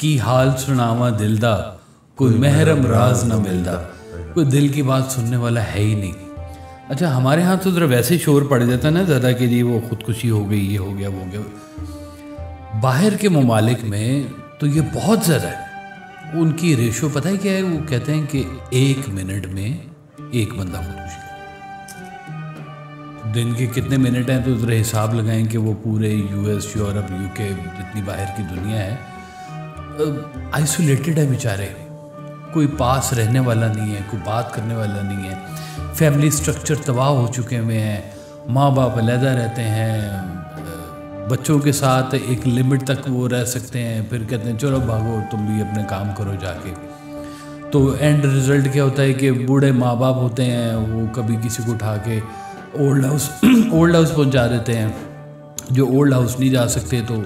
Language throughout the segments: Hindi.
की हाल सुनावा दिलदा, कोई महरम राज न मिलदा। कोई दिल की बात सुनने वाला है ही नहीं। अच्छा, हमारे यहाँ तो ज़रा वैसे ही शोर पड़ जाता है ना ज़्यादा कि जी वो खुदकुशी हो गई, ये हो गया, वो हो गया। बाहर के ममालिक में तो ये बहुत ज़्यादा है। उनकी रेशो पता है क्या है? वो कहते हैं कि 1 मिनट में एक बंदा खुदकुशी करे। दिन के कितने मिनट हैं तो ज़रा हिसाब लगाएं कि वो पूरे US, यूरोप, UK जितनी बाहर की दुनिया है आइसोलेटेड है बेचारे। कोई पास रहने वाला नहीं है, कोई बात करने वाला नहीं है। फैमिली स्ट्रक्चर तबाह हो चुके हुए हैं। माँ बाप अलहदा रहते हैं। बच्चों के साथ एक लिमिट तक वो रह सकते हैं, फिर कहते हैं चलो भागो तुम भी अपने काम करो जाके। तो एंड रिज़ल्ट क्या होता है कि बूढ़े माँ बाप होते हैं, वो कभी किसी को उठा के ओल्ड हाउस पहुँचा देते हैं। जो ओल्ड हाउस नहीं जा सकते तो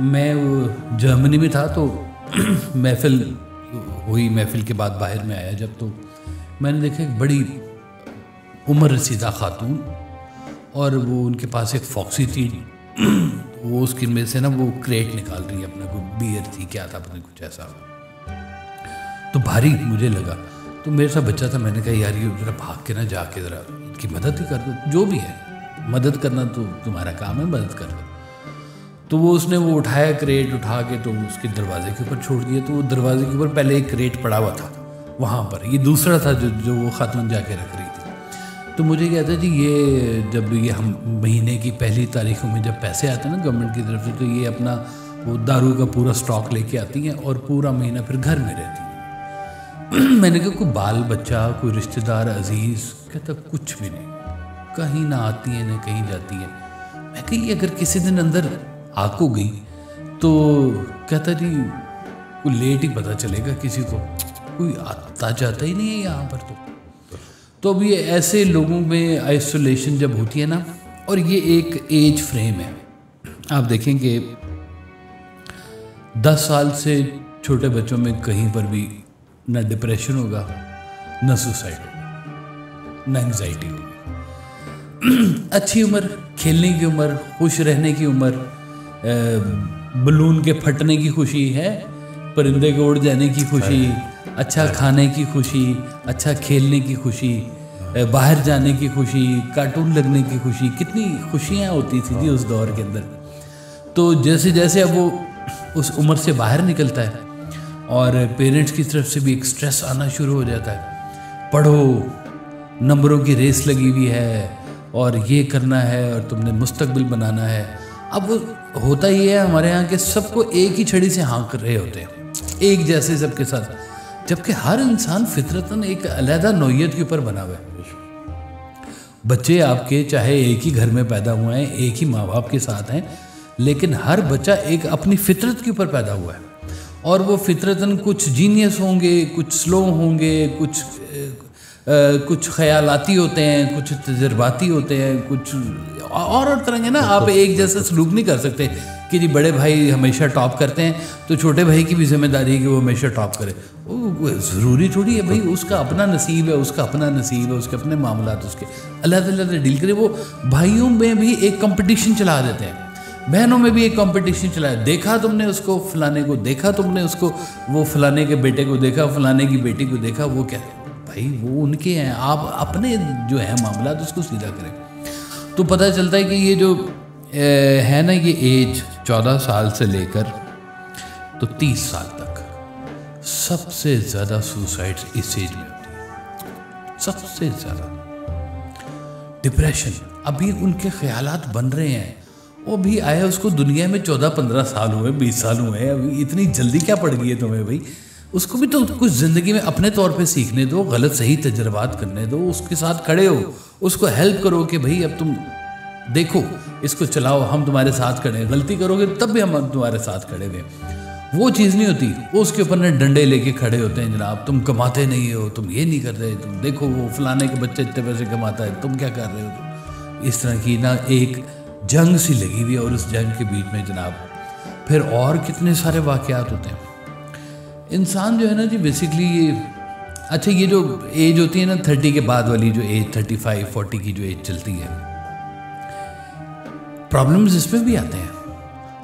मैं जर्मनी में था तो महफिल हुई। महफिल के बाद बाहर में आया जब, तो मैंने देखा एक बड़ी उम्र रसीदा खातून, और वो उनके पास एक फॉक्सी थी। वो उसकी में से ना वो क्रेट निकाल रही है अपना, कोई बियर थी क्या था पता नहीं, कुछ ऐसा। तो भारी मुझे लगा, तो मेरे साथ बच्चा था। मैंने कहा यार ये ज़रा भाग के ना जाके ज़रा इनकी मदद ही कर दो। जो भी है मदद करना तो तुम्हारा काम है, मदद कर दो। तो वो उसने वो उठाया क्रेट, उठा के तो उसके दरवाजे के ऊपर छोड़ दिया। तो वो दरवाजे के ऊपर पहले एक क्रेट पड़ा हुआ था वहाँ पर, ये दूसरा था जो वो खातून जाके रख रही थी। तो मुझे कहता है जी ये जब ये हम महीने की पहली तारीखों में जब पैसे आते हैं ना गवर्नमेंट की तरफ से, तो ये अपना वो दारू का पूरा स्टॉक लेके आती हैं और पूरा महीना फिर घर में रहती हैं। मैंने कहा कोई बाल बच्चा, कोई रिश्तेदार अजीज़? कहता कुछ भी नहीं, कहीं ना आती है ना कहीं जाती है। मैं कही अगर किसी दिन अंदर आको गई तो कहता जी कोई लेट ही पता चलेगा किसी को, कोई आता जाता ही नहीं है यहाँ पर। तो अब ये ऐसे लोगों में आइसोलेशन जब होती है ना, और ये एक एज फ्रेम है। आप देखें कि 10 साल से छोटे बच्चों में कहीं पर भी ना डिप्रेशन होगा, ना सुसाइड होगा, ना एंग्जाइटी होगी। अच्छी उम्र, खेलने की उम्र, खुश रहने की उम्र, बलून के फटने की खुशी है, परिंदे के उड़ जाने की खुशी, अच्छा खाने की खुशी, अच्छा खेलने की खुशी, बाहर जाने की खुशी, कार्टून लगने की खुशी। कितनी खुशियाँ होती थी जी उस दौर के अंदर। तो जैसे जैसे अब वो उस उम्र से बाहर निकलता है और पेरेंट्स की तरफ से भी एक स्ट्रेस आना शुरू हो जाता है। पढ़ो, नंबरों की रेस लगी हुई है और ये करना है और तुमने मुस्तकबिल बनाना है। अब होता ये है हमारे यहाँ के सबको एक ही छड़ी से हाँक रहे होते हैं, एक जैसे सबके साथ, जबकि हर इंसान फितरतन एक अलहदा नौइयत के ऊपर बना हुआ है। बच्चे आपके चाहे एक ही घर में पैदा हुए हैं, एक ही माँ बाप के साथ हैं, लेकिन हर बच्चा एक अपनी फितरत के ऊपर पैदा हुआ है। और वो फितरतन कुछ जीनियस होंगे, कुछ स्लो होंगे, कुछ ख्यालाती होते हैं, कुछ तजर्बाती होते हैं, कुछ और तरह के ना। आप एक जैसा सलूक नहीं कर सकते कि जी बड़े भाई हमेशा टॉप करते हैं तो छोटे भाई की भी जिम्मेदारी है कि वो हमेशा टॉप करे। वो ज़रूरी थोड़ी है भाई, उसका अपना नसीब है, उसका अपना नसीब है, उसके अपने मामलात उसके अलग-अलग डील करे। वो भाइयों में भी एक कंपटीशन चला देते हैं, बहनों में भी एक कंपटीशन चलाया। देखा तुमने उसको फलाने को, देखा तुमने उसको, वो फलाने के बेटे को देखा, फलाने की बेटी को देखा। वो क्या भाई, वो उनके हैं, आप अपने जो है मामलात उसको सीधा करें। तो पता चलता है कि ये जो है ना, ये एज 14 साल से लेकर तो 30 साल तक सबसे ज़्यादा सुसाइड्स इस एज में होती है। सबसे ज़्यादा डिप्रेशन, अभी उनके ख्यालात बन रहे हैं। वो भी आया उसको दुनिया में 14-15 साल हुए, 20 साल हुए, अभी इतनी जल्दी क्या पड़ गई है तुम्हें भाई? उसको भी तो कुछ ज़िंदगी में अपने तौर पे सीखने दो, गलत सही तजर्बात करने दो, उसके साथ खड़े हो, उसको हेल्प करो कि भाई अब तुम देखो इसको चलाओ, हम तुम्हारे साथ खड़े हैं। गलती करोगे तब भी हम तुम्हारे साथ खड़े हैं। वो चीज़ नहीं होती, वो उसके ऊपर ना डंडे लेके खड़े होते हैं, जनाब तुम कमाते नहीं हो, तुम ये नहीं कर रहे, तुम देखो वो फलाने के बच्चे इतने पैसे कमाता है, तुम क्या कर रहे हो। इस तरह की ना एक जंग सी लगी हुई है, और उस जंग के बीच में जनाब फिर और कितने सारे वाक़यात होते हैं। इंसान जो है ना जी बेसिकली ये, अच्छा ये जो एज होती है ना 30 के बाद वाली जो एज, 35-40 की जो एज चलती है, प्रॉब्लम्स इसमें भी आते हैं,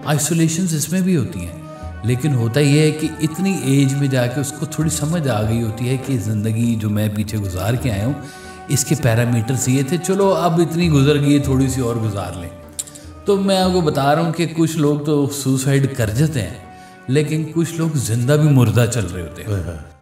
आइसोलेशंस इसमें भी होती हैं। लेकिन होता ये है कि इतनी एज में जाके उसको थोड़ी समझ आ गई होती है कि ज़िंदगी जो मैं पीछे गुजार के आया हूँ इसके पैरामीटर्स ये थे, चलो अब इतनी गुजर गई थोड़ी सी और गुजार लें। तो मैं आपको बता रहा हूँ कि कुछ लोग तो सुसाइड कर जाते हैं, लेकिन कुछ लोग जिंदा भी मुर्दा चल रहे होते हैं।